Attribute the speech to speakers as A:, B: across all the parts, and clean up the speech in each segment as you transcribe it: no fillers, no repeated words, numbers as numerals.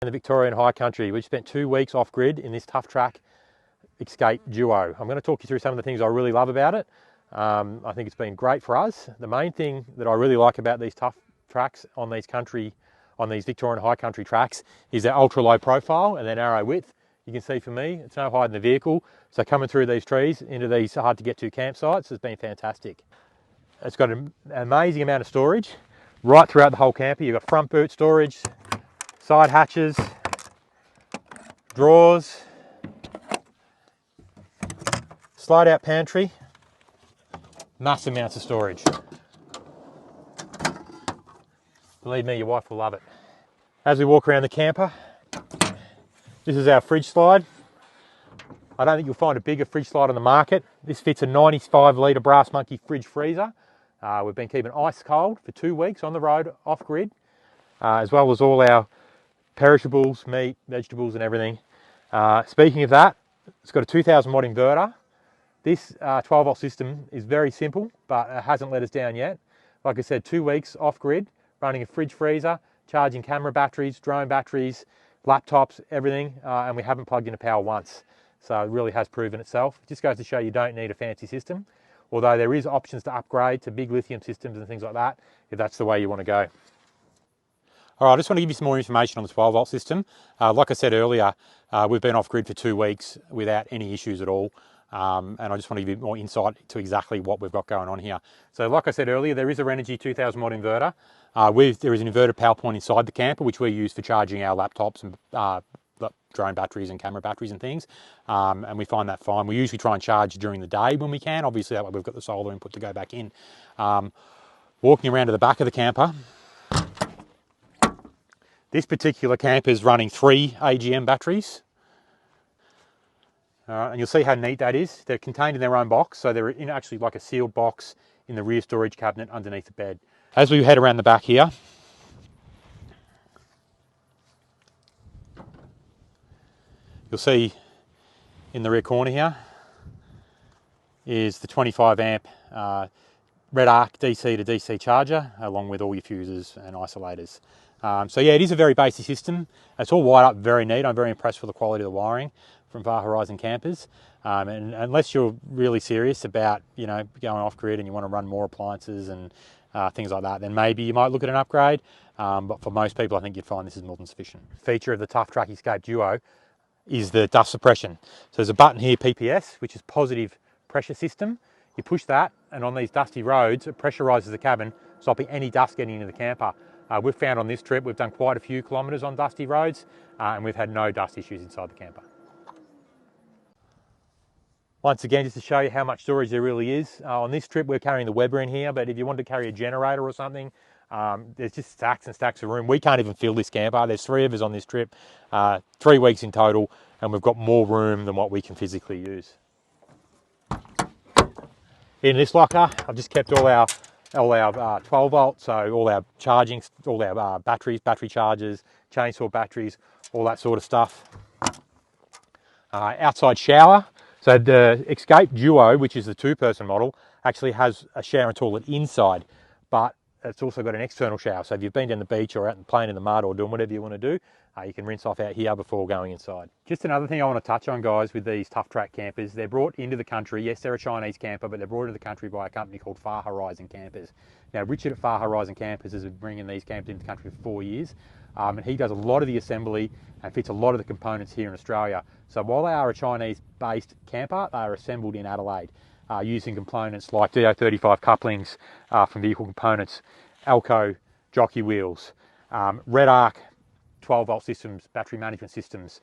A: In the Victorian High Country, we've spent 2 weeks off-grid in this Tuff Track Escape Duo. I'm going to talk you through some of the things I really love about it. I think it's been great for us. The main thing that I really like about these Tuff tracks on these Victorian High Country tracks is their ultra low profile and their narrow width. You can see for me, it's no higher than the vehicle. So coming through these trees into these hard to get to campsites has been fantastic. It's got an amazing amount of storage right throughout the whole camper. You've got front boot storage, side hatches, drawers, slide out pantry, massive amounts of storage. Believe me, your wife will love it. As we walk around the camper, this is our fridge slide. I don't think you'll find a bigger fridge slide on the market. This fits a 95 litre Brass Monkey fridge freezer. We've been keeping ice cold for 2 weeks on the road, off grid, as well as all our perishables, meat, vegetables and everything. Speaking of that, it's got a 2000 watt inverter. This 12 volt system is very simple, but it hasn't let us down yet. Like I said, 2 weeks off grid, running a fridge freezer, charging camera batteries, drone batteries, laptops, everything, and we haven't plugged into power once. So it really has proven itself. It just goes to show you don't need a fancy system, although there is options to upgrade to big lithium systems and things like that, if that's the way you want to go. All right, I just want to give you some more information on the 12 volt system. Like I said earlier, we've been off grid for 2 weeks without any issues at all. And I just want to give you more insight to exactly what we've got going on here. So like I said earlier, there is a Renogy 2000 watt inverter. There is an inverted power point inside the camper, which we use for charging our laptops and drone batteries and camera batteries and things. And we find that fine. We usually try and charge during the day when we can. Obviously, that way we've got the solar input to go back in. Walking around to the back of the camper, this particular camper is running 3 AGM batteries. And you'll see how neat that is. They're contained in their own box, so they're in actually like a sealed box in the rear storage cabinet underneath the bed. As we head around the back here, you'll see in the rear corner here is the 25 amp red arc DC to DC charger, along with all your fuses and isolators. So yeah, it is a very basic system. It's all wired up very neat. I'm very impressed with the quality of the wiring from Far Horizon campers. And unless you're really serious about, going off grid and you want to run more appliances and things like that, then maybe you might look at an upgrade. But for most people, I think you'd find this is more than sufficient. Feature of the Tuff Track Escape Duo is the dust suppression. So there's a button here, PPS, which is positive pressure system. You push that, and on these dusty roads, it pressurizes the cabin, stopping any dust getting into the camper. We've found on this trip, we've done quite a few kilometres on dusty roads, and we've had no dust issues inside the camper. Once again, just to show you how much storage there really is. On this trip, we're carrying the Weber in here, but if you want to carry a generator or something, there's just stacks and stacks of room. We can't even fill this camper. There's 3 of us on this trip, 3 weeks in total, and we've got more room than what we can physically use. In this locker, I've just kept all our 12 volt, so all our charging, all our batteries, battery chargers, chainsaw batteries, all that sort of stuff. Outside shower. So the Escape Duo, which is the 2-person model, actually has a shower and toilet inside, but it's also got an external shower. So if you've been down the beach or out and playing in the mud or doing whatever you want to do, you can rinse off out here before going inside. Just another thing I want to touch on, guys, with these Tuff Track campers, they're brought into the country. Yes, they're a Chinese camper, but they're brought into the country by a company called Far Horizon Campers. Now, Richard at Far Horizon Campers has been bringing these campers into the country for 4 years, and he does a lot of the assembly and fits a lot of the components here in Australia. So while they are a Chinese-based camper, they are assembled in Adelaide using components like DO35 couplings from Vehicle Components, Alco jockey wheels, Red Arc 12 volt systems, battery management systems.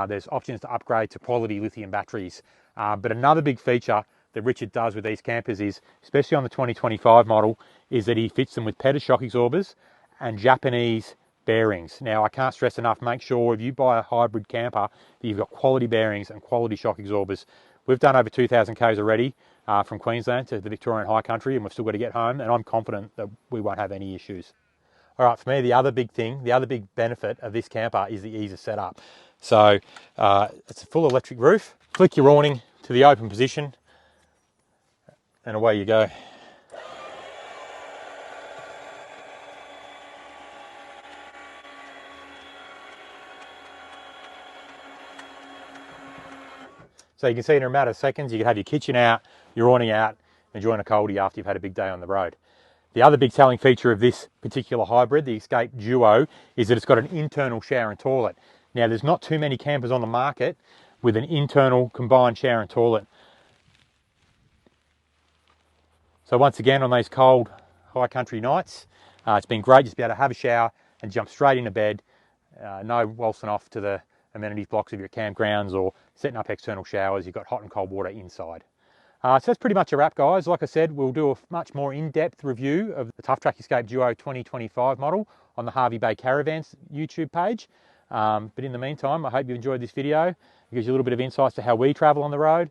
A: There's options to upgrade to quality lithium batteries. But another big feature that Richard does with these campers is, especially on the 2025 model, is that he fits them with Peta shock absorbers and Japanese bearings. Now, I can't stress enough, make sure if you buy a hybrid camper that you've got quality bearings and quality shock absorbers. We've done over 2,000 Ks already from Queensland to the Victorian High Country, and we've still got to get home, and I'm confident that we won't have any issues. All right, for me, the other big benefit of this camper is the ease of setup. So it's a full electric roof. Flick your awning to the open position, and away you go. So you can see in a matter of seconds, you can have your kitchen out, your awning out, enjoying a coldie after you've had a big day on the road. The other big selling feature of this particular hybrid, the Escape Duo, is that it's got an internal shower and toilet. Now, there's not too many campers on the market with an internal combined shower and toilet. So once again, on those cold, high country nights, it's been great just to be able to have a shower and jump straight into bed. No waltzing off to the amenities blocks of your campgrounds or setting up external showers. You've got hot and cold water inside. So that's pretty much a wrap, guys. Like I said, we'll do a much more in-depth review of the Tuff Truck Escape Duo 2025 model on the Hervey Bay Caravans YouTube page. But in the meantime, I hope you enjoyed this video. It gives you a little bit of insights to how we travel on the road.